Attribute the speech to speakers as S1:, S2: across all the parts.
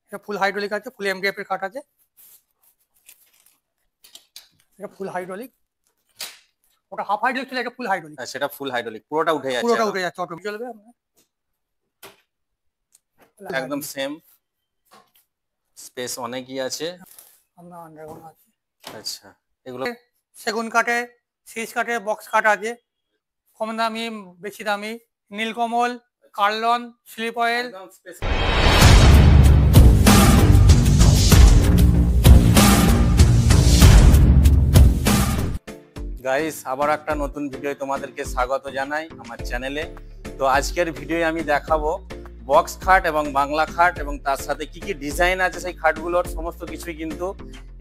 S1: এটা ফুল হাইড্রোলিক আছে, ফুল এমডিএফ এর খাট আছে। এটা ফুল হাইড্রোলিক, ওটা হাফ হাইড্রোলিক ছিল, এটা ফুল হাইড্রোলিক।
S2: সেটা ফুল হাইড্রোলিক, পুরোটা উঠে যাচ্ছে,
S1: পুরোটা উঠে যাচ্ছে, অটো চলবে আপনার
S2: একদম সেম। স্পেস অনেকই আছে
S1: আপনার আন্ডারগ্রাউন্ড আছে।
S2: আচ্ছা, এগুলো
S1: সেগুন কাঠে, সিজ কাঠে, বক্স কাঠ আছে, কম দামি বেশি দামি, Nilkamal, Kurlon, sleepwell.
S2: Guys, আবার একটা নতুন ভিডিও তোমাদেরকে স্বাগত জানাই আমার চ্যানেলে। তো আজকের ভিডিও আমি দেখাবো বক্স খাট এবং বাংলা খাট, এবং তার সাথে কি কি ডিজাইন আছে সেই খাটগুলোর সমস্ত কিছুই কিন্তু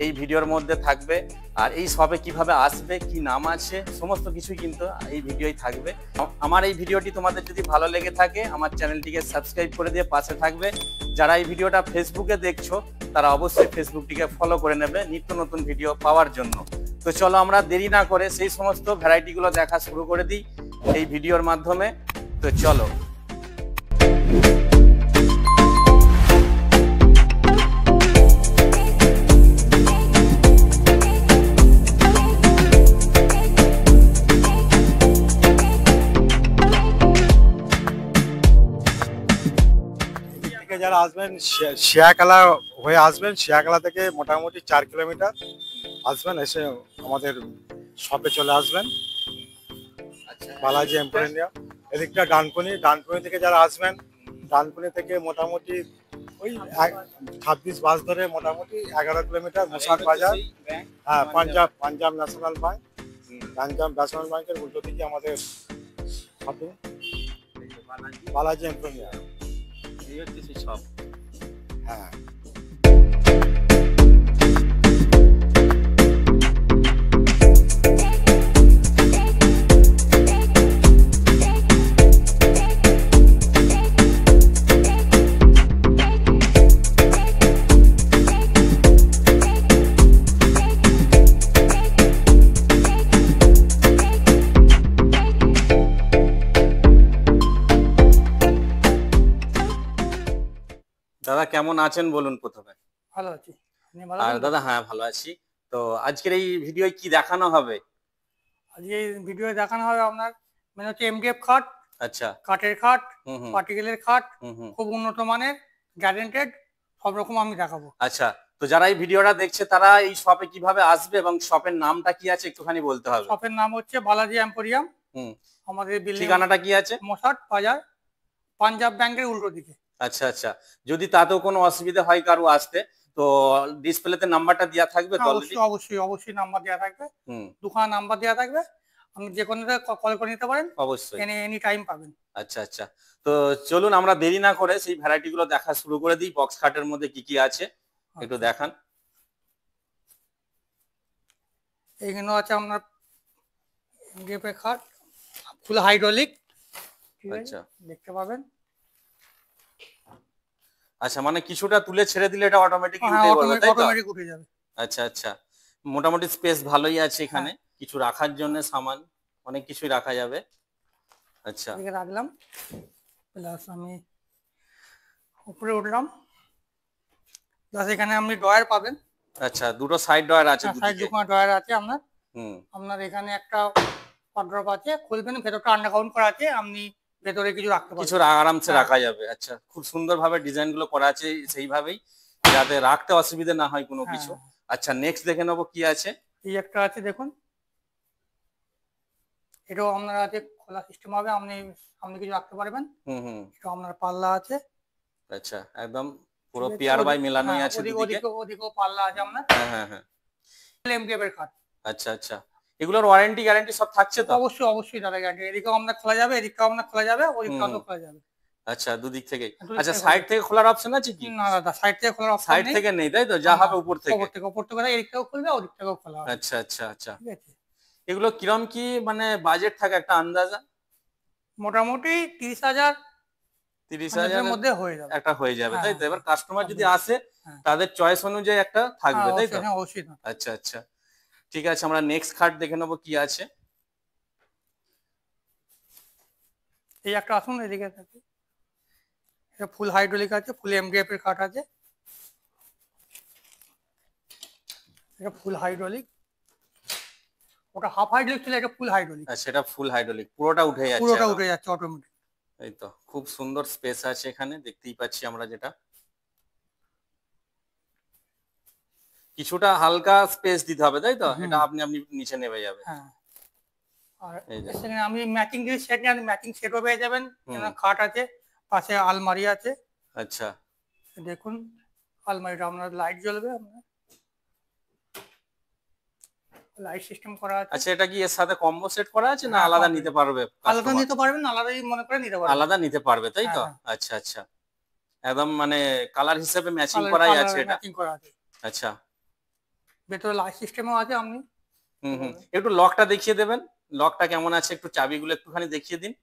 S2: এই ভিডিওর মধ্যে থাকবে। আর এই শপে কিভাবে আসবে, কি নাম আছে, সমস্ত কিছুই কিন্তু এই ভিডিওই থাকবে। আমার এই ভিডিওটি তোমাদের যদি ভালো লেগে থাকে আমার চ্যানেলটিকে সাবস্ক্রাইব করে দিয়ে পাশে থাকবে। যারা এই ভিডিওটা ফেসবুকে দেখছো তারা অবশ্যই ফেসবুকটিকে ফলো করে নেবে নিত্য নতুন ভিডিও পাওয়ার জন্য। তো চলো আমরা দেরি না করে সেই সমস্ত ভ্যারাইটিগুলো দেখা শুরু করে দিই এই ভিডিওর মাধ্যমে। তো চলো।
S3: যারা আসবেন শিয়াখালা হয়ে আসবেন, শিয়াখালা থেকে মোটামুটি 4 কিলোমিটার আসবেন, এসে আমাদের শপে চলে আসবেন, বালাজি এম্পোরিয়াম। এদিকটা ডানকুনি থেকে যারা আসবেন, ডানকুনি থেকে মোটামুটি ওই 26 বাস ধরে মোটামুটি 11 কিলোমিটার মুসাদ বাজার। হ্যাঁ, Punjab national bank, Punjab national ব্যাংকের উল্টো দিকে আমাদের শপিং, বালাজি এম্পোরিয়াম। হ্যাঁ,
S2: দাদা কেমন আছেন বলুন প্রথমে?
S1: ভালো আছি।
S2: আর দাদা হ্যাঁ ভালো আছি। তো আজকের এই ভিডিওয় কি দেখানো হবে?
S1: আজকে এই ভিডিও দেখানো হবে আপনার মানে হচ্ছে এমডিএফ খাট।
S2: আচ্ছা,
S1: কাঠের খাট, পার্টিকেলের খাট, খুব উন্নত মানের, গ্যারান্টেড, সব রকম আমি দেখাবো।
S2: আচ্ছা, তো যারা এই ভিডিওটা দেখছে তারা এই শপে কিভাবে আসবে এবং শপের নামটা কি আছে একটুখানি বলতে হবে।
S1: শপের নাম হচ্ছে বালাজি এম্পোরিয়াম। আমাদের
S2: ঠিকানাটা কি আছে?
S1: মশাট বাজার, পাঞ্জাব ব্যাংকের উল্টো দিকে।
S2: আচ্ছা আচ্ছা, যদি তাতেও কোনো অসুবিধা হয় কারো আসতে, তো ডিসপ্লেতে নাম্বারটা দেওয়া থাকবে তো?
S1: অবশ্যই অবশ্যই নাম্বার দেওয়া থাকবে, দুখানা নাম্বার দেওয়া থাকবে, আপনি যে কোনো কল করে নিতে পারেন,
S2: অবশ্যই
S1: এনি টাইম পাবেন।
S2: আচ্ছা আচ্ছা, তো চলুন আমরা দেরি না করে সেই ভ্যারাইটি গুলো দেখা শুরু করে দিই। বক্স খাটের মধ্যে কি কি আছে একটু দেখান।
S1: এইগুলো আছে আপনার এমডিএফ খাট, ফুল হাইড্রোলিক,
S2: আচ্ছা
S1: দেখতে পাবেন।
S2: আচ্ছা, মানে কিছুটা তুলে ছেড়ে দিলে এটা অটোমেটিক
S1: উঠে যাবে।
S2: আচ্ছা আচ্ছা, মোটামুটি স্পেস ভালোই আছে এখানে, কিছু রাখার জন্য সামান অনেক কিছুই রাখা যাবে। আচ্ছা,
S1: এদিকে রাখলাম, প্লাস আমি উপরে উঠলাম, প্লাস এখানে আপনি ড্রয়ার পাবেন।
S2: আচ্ছা, দুটো সাইড ড্রয়ার আছে,
S1: সাইড দুটো ড্রয়ার আছে আপনার। আপনার এখানে একটা ওয়ার্ড্রপ আছে, খুলবেন, ভেতরটা আন্ডারগ্রাউন্ড করা আছে, আপনি ভেতরে কিছু রাখতে পারবেন,
S2: কিছু আরামসে রাখা যাবে। আচ্ছা, খুব সুন্দরভাবে ডিজাইন গুলো করা আছে সেইভাবেই, যাতে রাখতে অসুবিধা না হয় কোনো কিছু। আচ্ছা, নেক্সট দেখে নেবো কি আছে।
S1: এই একটা আছে দেখুন, এটাও আপনার আছে, খোলা সিস্টেম হবে, আপনি কিছু রাখতে পারবেন। এটা আপনার পাল্লা আছে।
S2: আচ্ছা, একদম পুরো পিয়ার বাই মেলানোই আছে দুদিকে।
S1: ওদিকেও পাল্লা আছে আপনার।
S2: হ্যাঁ হ্যাঁ হ্যাঁ,
S1: এমডিএফ এর খাট।
S2: আচ্ছা আচ্ছা, এগুলোর ওয়ারেন্টি গ্যারান্টি সব থাকছে তো?
S1: অবশ্যই অবশ্যই দাদা, গ্যারান্টি। এদিকেও আপনার খোলা যাবে, এদিকেও আপনার খোলা যাবে, ওদিকটাও খোলা যাবে।
S2: আচ্ছা, দুদিক থেকে। আচ্ছা, সাইড থেকে খোলার অপশন আছে কি?
S1: না দাদা, সাইড থেকে খোলার অপশন নেই।
S2: সাইড থেকে নেই তাই তো, যা হবে উপর থেকে।
S1: উপর থেকে এদিকটাও খুলবে, ওদিকটাও খোলা হবে।
S2: আচ্ছা আচ্ছা আচ্ছা, ঠিক আছে। এগুলো কিরম কি মানে বাজেট থাকে একটা আন্দাজা?
S1: মোটামুটি 30,000 এর মধ্যে হয়ে যাবে,
S2: একটা হয়ে যাবে তাই তো? এবার কাস্টমার যদি আসে তাদের চয়েস অনুযায়ী একটা থাকবে তাই তো?
S1: অবশ্যই।
S2: আচ্ছা আচ্ছা, ঠিক আছে, আমরা নেক্সট খাট দেখে নেবো কি আছে।
S1: এই একটা আসুন, এদিকে থাকে, এটা ফুল হাইড্রোলিক আছে, ফুল এমডিএফ এর খাট আছে। এটা ফুল হাইড্রোলিক, ওটা হাফ হাইড্রোলিক ছিল, এটা ফুল হাইড্রোলিক,
S2: আচ্ছা এটা ফুল হাইড্রোলিক, পুরোটা উঠে যাচ্ছে
S1: পুরোটা
S2: একদম।
S1: উঠে যাচ্ছে অটোমেটিক।
S2: এই তো খুব সুন্দর স্পেস আছে এখানে, দেখতেই পাচ্ছি আমরা। যেটা কিছুটা হালকা স্পেস দিতে হবে তাই তো, এটা আপনি আপনি নিচে নেমে যাবে।
S1: হ্যাঁ, আর
S2: এই যে
S1: সেখানে আমি ম্যাচিং যদি সেট নেন, ম্যাচিং সেটও পেয়ে যাবেন। এখানে খাট আছে, পাশে আলমারি আছে।
S2: আচ্ছা
S1: দেখুন আলমারিটা আপনার লাইট জ্বলবে, আপনার লাইট সিস্টেম করা আছে।
S2: আচ্ছা, এটা কি এর সাথে কম্বো সেট করা আছে না
S1: হ্যাঁ,
S2: আলাদা
S1: combo।
S2: নিতে পারবে
S1: আলাদা
S2: customer?
S1: নিতে পারবেন, আলাদাই মনে করে নিতে পারবেন।
S2: আলাদা নিতে পারবে তাই তো।
S1: হ্যাঁ,
S2: আচ্ছা আচ্ছা, একদম মানে কালার হিসেবে ম্যাচিং করাই আছে এটা।
S1: ম্যাচিং করা আছে,
S2: আচ্ছা
S1: ভেতরে লাইট সিস্টেমও আছে। আপনি
S2: একটু লকটা দেখিয়ে দেবেন, লকটা কেমন আছে, একটু চাবিগুলো একটুখানি দেখিয়ে দিন।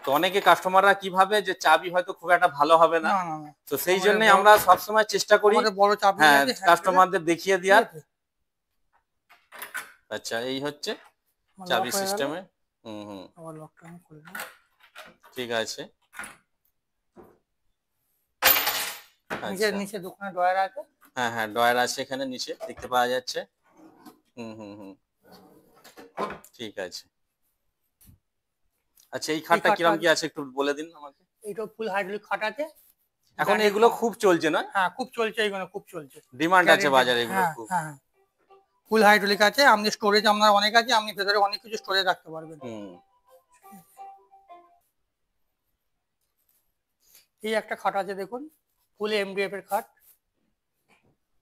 S2: তো অনেকে কাস্টমাররা কি ভাবে যে চাবি হয়তো খুব একটা ভালো হবে না,
S1: না না না,
S2: তো সেই জন্য আমরা সবসময় চেষ্টা করি
S1: আমাদের বড় চাবি
S2: হ্যাঁ
S1: আছে,
S2: কাস্টমারদের দেখিয়ে দেওয়ার।
S1: ঠিক আছে?
S2: আচ্ছা এই হচ্ছে
S1: আমার
S2: চাবি
S1: lock হয়ে গেল।
S2: সিস্টেমে।
S1: আবার লকটা আমি খুললাম।
S2: ঠিক আছে।
S1: নিচে
S2: আচ্ছা
S1: নিচে দোকানে ড্রয়ার আছে।
S2: হ্যাঁ হ্যাঁ, ড্রয়ার আছে এখানে নিচে দেখতে পাওয়া যাচ্ছে। হুম ঠিক আছে। আচ্ছা এই খাটটা
S1: খাটটা
S2: কিরকম কি আছে একটু বলে দিন আমাকে।
S1: এইটা ফুল হাইড্রোলিক খাট আছে।
S2: এখন এগুলো খুব চলছে না?
S1: হ্যাঁ খুব চলছে, এইগুলো খুব চলছে,
S2: ডিমান্ড আছে বাজারে এগুলো
S1: হ্যাঁ
S2: খুব।
S1: হ্যাঁ, ফুল হাইড্রোলিক আছে। আপনি স্টোরেজ আপনার অনেক আছে, আপনি ভেতরে অনেক কিছু স্টোরেজ রাখতে পারবেন। এই একটা খাট আছে দেখুন, ফুল এমডিএফ এর খাট,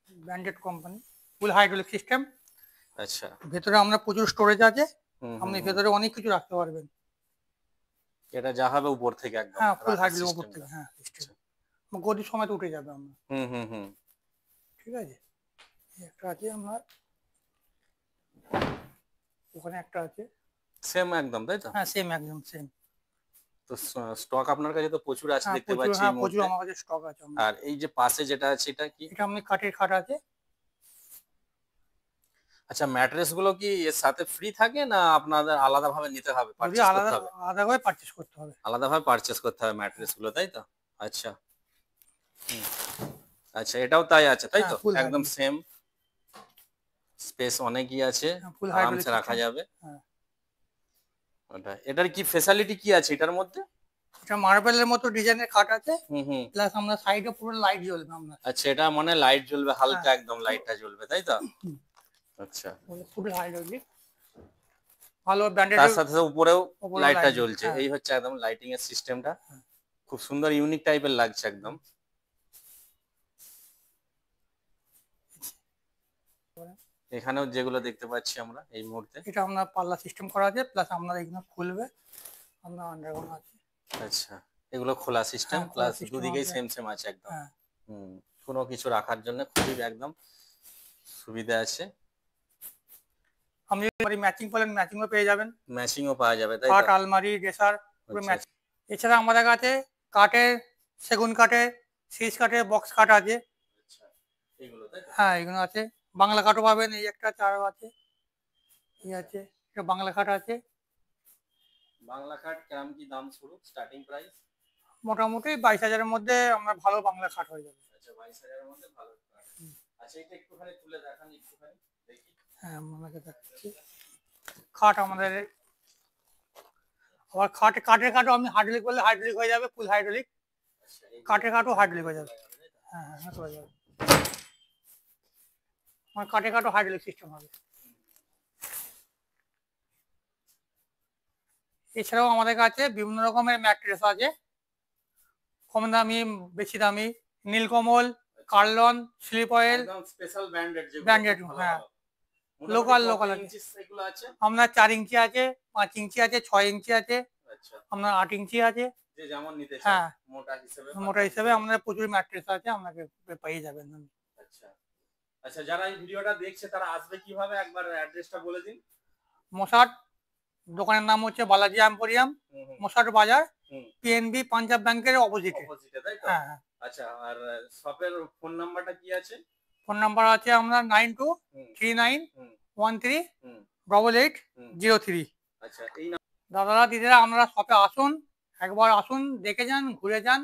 S1: ব্র্যান্ডেড কোম্পানি, ফুল হাইড্রোলিক সিস্টেম।
S2: আচ্ছা
S1: ভেতরে আমরা প্রচুর স্টোরেজ আছে, আপনি ভেতরে অনেক কিছু রাখতে পারবেন।
S2: এটা যা হবে উপর থেকে একদম।
S1: হ্যাঁ ফুল হাইড্রোলিক উপর থেকে, হ্যাঁ সিস্টেম গদির সময় উঠে যাবে আমরা। ঠিক আছে। এই একটা আছে আপনার, ওখানে একটা আছে,
S2: সেম একদম তাই তো।
S1: হ্যাঁ সেম একদম সেম।
S2: তো স্টক আপনার কাছে তো প্রচুর আছে
S1: হ্যাঁ
S2: দেখতে
S1: প্রচুর,
S2: পাচ্ছি
S1: হ্যাঁ
S2: এই
S1: প্রচুর
S2: মুহূর্তে।
S1: আমার কাছে স্টক আছে।
S2: আর এই যে পাশে যেটা আছে এটা কি?
S1: এটা আপনি কাঠের খাট আছে।
S2: আচ্ছা ম্যাট্রেস গুলো কি এর সাথে ফ্রি থাকে না আপনাদের আলাদাভাবে নিতে হবে,
S1: যদি
S2: পারচেজ
S1: আলাদা
S2: করতে হবে?
S1: আলাদাভাবে পারচেস করতে হবে।
S2: আলাদাভাবে পারচেজ করতে হবে ম্যাট্রেস গুলো তাই তো। আচ্ছা আচ্ছা এটাও তাই আছে তাই তো,
S1: হ্যাঁ, full
S2: একদম
S1: hydraulic।
S2: সেম স্পেস অনেকই আছে,
S1: হ্যাঁ, full
S2: আরামসে
S1: hydraulic
S2: রাখা
S1: system।
S2: যাবে।
S1: হ্যাঁ।
S2: ওটা এটার কি ফ্যাসিলিটি কি আছে এটার মধ্যে?
S1: এটা মার্বেলের মতো ডিজাইনের খাট আছে,
S2: হুম
S1: প্লাস আমরা সাইডে পুরো লাইট জ্বলবে আপনার।
S2: আচ্ছা এটা মানে লাইট জ্বলবে হালকা, একদম লাইটটা জ্বলবে তাই তো। আচ্ছা
S1: ফুল হাইড্রোলিক, ভালো ব্র্যান্ডেড।
S2: তার সাথে সাথে উপরেও লাইটটা
S1: light,
S2: জ্বলছে।
S1: হ্যাঁ।
S2: এই হচ্ছে একদম লাইটিং এর সিস্টেমটা, খুব সুন্দর ইউনিক টাইপের লাগছে একদম। এখানেও যেগুলো দেখতে পাচ্ছি আমরা এই মুহূর্তে,
S1: এটা আপনার পাল্লা সিস্টেম করা আছে, প্লাস আপনার এখানে খুলবে, আপনার আন্ডারগ্রাউন্ড আছে।
S2: আচ্ছা এগুলো খোলা সিস্টেম,
S1: হ্যাঁ, খোলা
S2: প্লাস
S1: system
S2: দুদিকেই
S1: আছে।
S2: সেম সেম আছে একদম।
S1: হ্যাঁ।
S2: কোনো কিছু রাখার জন্য খুবই একদম সুবিধা আছে।
S1: আপনি যদি ম্যাচিং বলেন ম্যাচিংও পেয়ে যাবেন,
S2: ম্যাচিংও পাওয়া যাবে তাই
S1: খাট
S2: তো।
S1: আলমারি ড্রেসার পুরো
S2: আচ্ছা,
S1: ম্যাচ। এছাড়া আমাদের কাছে কাঠের, সেগুন কাঠের, সিজ কাঠের বক্স কাঠ আছে।
S2: আচ্ছা এগুলো তাই তো।
S1: হ্যাঁ এগুলো আছে, বাংলা কাঠও পাবেন, এই একটা চারও আছে, এই আছে, এটা বাংলা কাঠ আছে।
S2: বাংলা কাঠ কেমন কি দাম শুরু, স্টার্টিং প্রাইস?
S1: মোটামুটি 22,000-এর মধ্যে আমরা ভালো বাংলা কাঠ হয়ে যাবে।
S2: আচ্ছা 22,000 এর মধ্যে ভালো কাঠ। আচ্ছা এটা একটুখানি তুলে দেখান একটুখানি দেখি।
S1: হ্যাঁ আপনাকে দেখাচ্ছি খাট আমাদের। আবার কাঠের কাঠও আপনি হাইড্রোলিক বললে হাইড্রোলিক হয়ে যাবে, ফুল হাইড্রোলিক।
S2: আচ্ছা এই
S1: কাঠের কাঠও হাইড্রোলিক হয়ে যাবে। হ্যাঁ হ্যাঁ হয়ে যাবে, আমার কাঠের কাঠও হাইড্রোলিক সিস্টেম হবে। এছাড়াও আমাদের কাছে বিভিন্ন রকমের ম্যাট্রেস আছে, কম দামি, বেশি দামি, নীলকমল, কার্লন, স্লিপ অয়েল,
S2: একদম স্পেশাল ব্র্যান্ডেড যেগুলো
S1: ব্র্যান্ডেড, হ্যাঁ লোকাল আছে।
S2: এগুলো আছে
S1: আপনার 4 ইঞ্চি আছে, 5 ইঞ্চি আছে, 6 ইঞ্চি আছে,
S2: আচ্ছা
S1: আপনার 8 ইঞ্চি আছে।
S2: যে যেমন নিতে চান
S1: হ্যাঁ
S2: মোটা হিসেবে
S1: মোটা হিসেবে আমাদের প্রচুর ম্যাট্রেস আছে, আপনাকে পেয়ে যাবেন।
S2: আচ্ছা আচ্ছা যারা এই ভিডিওটা দেখছে তারা আসবে কিভাবে, একবার অ্যাড্রেসটা বলে দিন।
S1: মশাট, দোকানের নাম হচ্ছে বালাজি এম্পোরিয়াম, মশাট বাজার, পিএনবি পাঞ্জাব ব্যাংকের অপোজিটে।
S2: অপোজিটে তাই তো।
S1: হ্যাঁ হ্যাঁ।
S2: আচ্ছা আর শপের ফোন নাম্বারটা কি আছে?
S1: ফোন নাম্বার আছে আমরা 9239138803।
S2: আচ্ছা এই
S1: দাদারা দিদিরা আমরা শপে আসুন, একবার আসুন, দেখে যান, ঘুরে যান,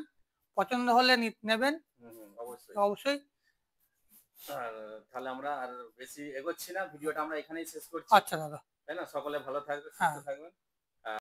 S1: পছন্দ হলে নেবেন
S2: অবশ্যই
S1: অবশ্যই।
S2: আর তাহলে আমরা আর বেশি এগোচ্ছি না, ভিডিওটা আমরা এখানেই শেষ করছি,
S1: আচ্ছা দাদা।
S2: তাই না? সকলে ভালো থাকবে,
S1: হ্যাঁ।
S2: সুস্থ থাকবেন।